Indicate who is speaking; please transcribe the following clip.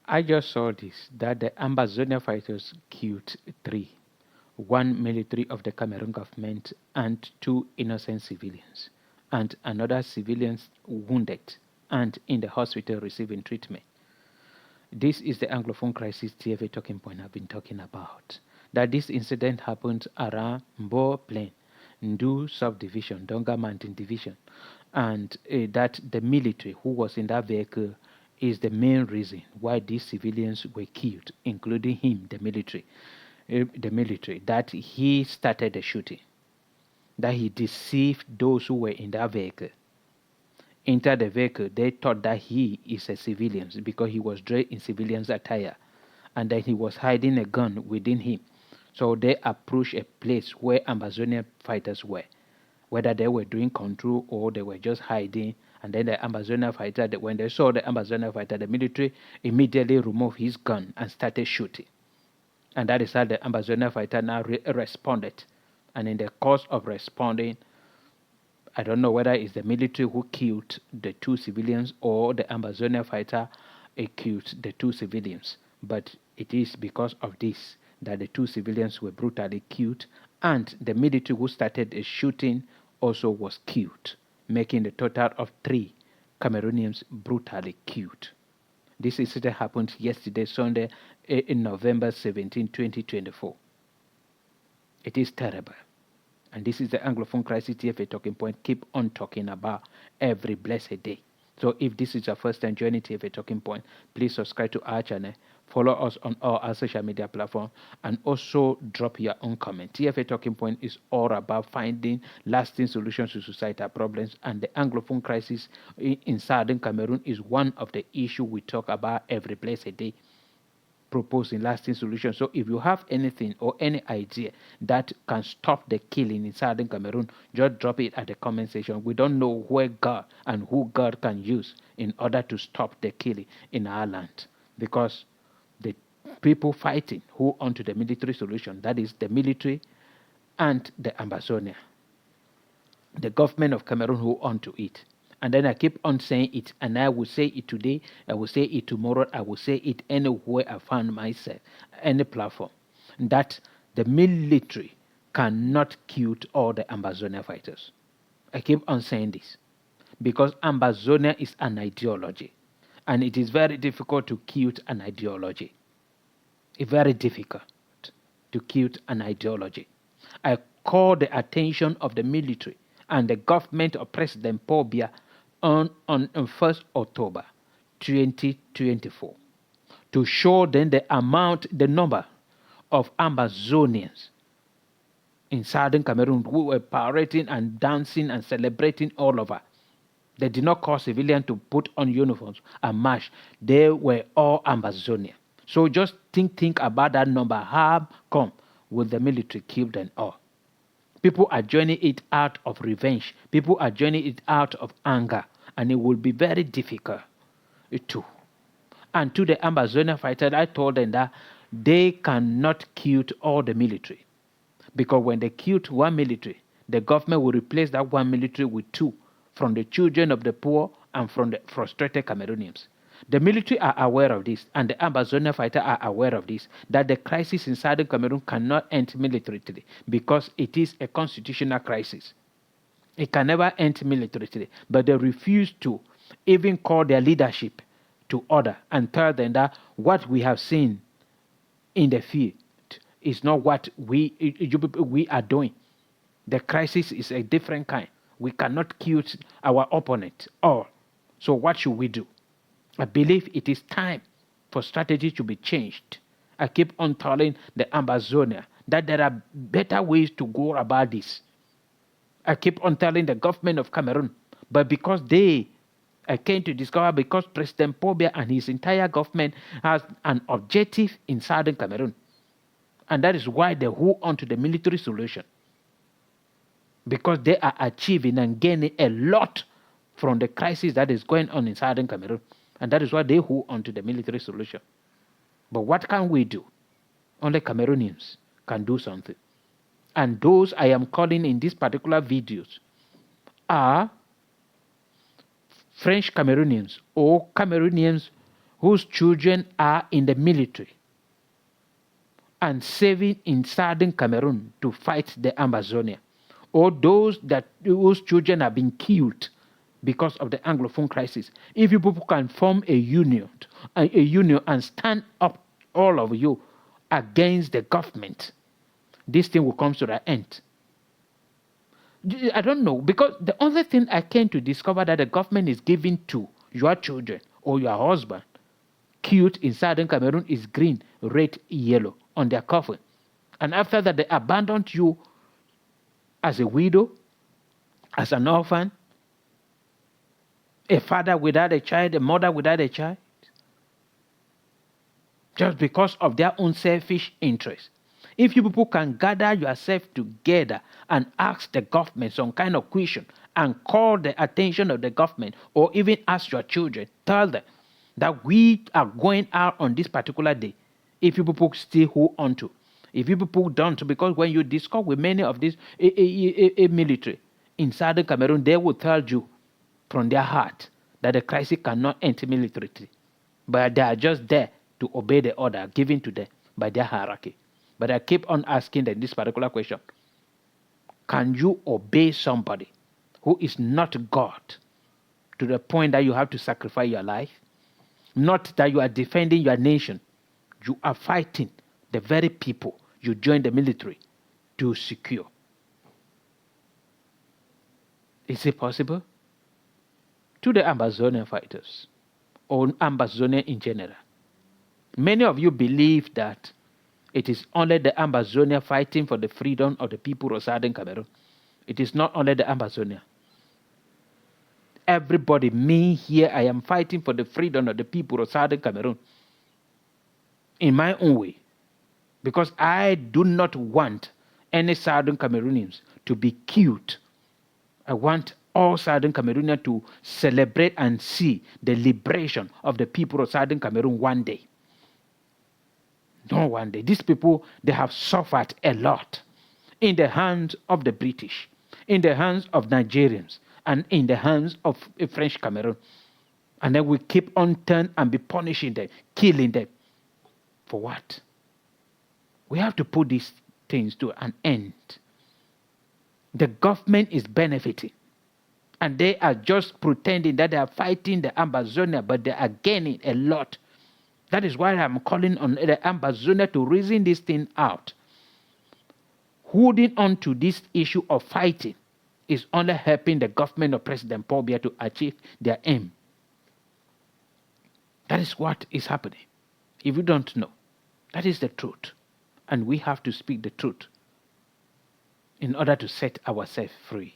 Speaker 1: I just saw this that the Ambazonian fighters killed three, one military of the Cameroon government and two innocent civilians, and another civilians wounded and in the hospital receiving treatment. This is the Anglophone crisis TFA talking point I've been talking about. That this incident happened around Mbaw Plain, Ndu Subdivision, Donga Mountain Division, and that the military who was in that vehicle is the main reason why these civilians were killed, including him, the military, that he started the shooting, that he deceived those who were in that vehicle. Enter the vehicle, they thought that he is a civilian because he was dressed in civilian's attire and that he was hiding a gun within him. So they approached a place where Ambazonian fighters were, whether they were doing control or they were just hiding. And then the Ambazonian fighter, when they saw the Ambazonian fighter, the military immediately removed his gun and started shooting. And that is how the Ambazonian fighter now responded. And in the course of responding, I don't know whether it's the military who killed the two civilians or the Ambazonian fighter killed the two civilians. But it is because of this that the two civilians were brutally killed and the military who started the shooting also was killed, making the total of three Cameroonians brutally killed. This incident happened yesterday, Sunday, in November 17, 2024. It is terrible. And this is the Anglophone Crisis TFA talking point. Keep on talking about every blessed day. So if this is your first time joining TFA talking point, please subscribe to our channel, follow us on all our social media platforms, and also drop your own comment. TFA talking point is all about finding lasting solutions to societal problems, and the Anglophone crisis in southern Cameroon is one of the issues we talk about every blessed day, proposing lasting solutions. So if you have anything or any idea that can stop the killing in southern Cameroon, just drop it at the comment section. We don't know where God and who God can use in order to stop the killing in our land, because the people fighting who onto the military solution, that is the military and the Ambazonian, the government of Cameroon who onto it. And then I keep on saying it, and I will say it today, I will say it tomorrow, I will say it anywhere I find myself, any platform, that the military cannot kill all the Ambazonian fighters. I keep on saying this because Ambazonia is an ideology, and it is very difficult to kill an ideology. It's very difficult to kill an ideology. I call the attention of the military and the government of President Paul Biya on 1st October 2024 to show them the number of Ambazonians in southern Cameroon who were parading and dancing and celebrating all over. They did not call civilians to put on uniforms and march. They were all Ambazonian. So just think about that number. How come will the military kill them all? People are joining it out of revenge. People are joining it out of anger. And it will be very difficult too. And to the Ambazonian fighters, I told them that they cannot kill all the military. Because when they killed one military, the government will replace that one military with two from the children of the poor and from the frustrated Cameroonians. The military are aware of this, and the Ambazonian fighters are aware of this, that the crisis in southern Cameroon cannot end militarily because it is a constitutional crisis. It can never end militarily, but they refuse to even call their leadership to order and tell them that what we have seen in the field is not what we are doing. The crisis is a different kind. We cannot kill our opponent all. So what should we do? I believe it is time for strategy to be changed. I keep on telling the Ambazonia that there are better ways to go about this. I keep on telling the government of Cameroon, but because I came to discover because President Paul Biya and his entire government has an objective in southern Cameroon. And that is why they hold on to the military solution. Because they are achieving and gaining a lot from the crisis that is going on in southern Cameroon. And that is why they hold on to the military solution. But what can we do? Only Cameroonians can do something. And those I am calling in these particular videos are French Cameroonians or Cameroonians whose children are in the military and serving in southern Cameroon to fight the Ambazonian, or those whose children have been killed because of the Anglophone crisis, if you people can form a union and stand up, all of you, against the government, this thing will come to an end. I don't know, because the only thing I came to discover that the government is giving to your children or your husband killed in southern Cameroon is green, red, yellow on their coffin. And after that, they abandoned you as a widow, as an orphan, a father without a child, a mother without a child, just because of their own selfish interest. If you people can gather yourself together and ask the government some kind of question and call the attention of the government, or even ask your children, tell them that we are going out on this particular day, if you people still hold on to. If you people don't, because when you discuss with many of these military in southern Cameroon, they will tell you from their heart that the crisis cannot end militarily, but they are just there to obey the order given to them by their hierarchy. But I keep on asking them this particular question: can you obey somebody who is not God to the point that you have to sacrifice your life? Not that you are defending your nation, you are fighting the very people you joined the military to secure. Is it possible? To the Ambazonian fighters, or Ambazonian in general, many of you believe that it is only the Ambazonia fighting for the freedom of the people of southern Cameroon. It is not only the Ambazonia. Everybody, me here, I am fighting for the freedom of the people of southern Cameroon in my own way, because I do not want any southern Cameroonians to be killed. I want all southern Cameroonians to celebrate and see the liberation of the people of southern Cameroon one day. No, one day. These people, they have suffered a lot in the hands of the British, in the hands of Nigerians, and in the hands of French Cameroon. And then we keep on turning and be punishing them, killing them. For what? We have to put these things to an end. The government is benefiting, and they are just pretending that they are fighting the Ambazonia, but they are gaining a lot. That is why I'm calling on the Ambazonia to reason this thing out. Holding on to this issue of fighting is only helping the government of President Paul Biya to achieve their aim. That is what is happening. If you don't know, that is the truth. And we have to speak the truth in order to set ourselves free.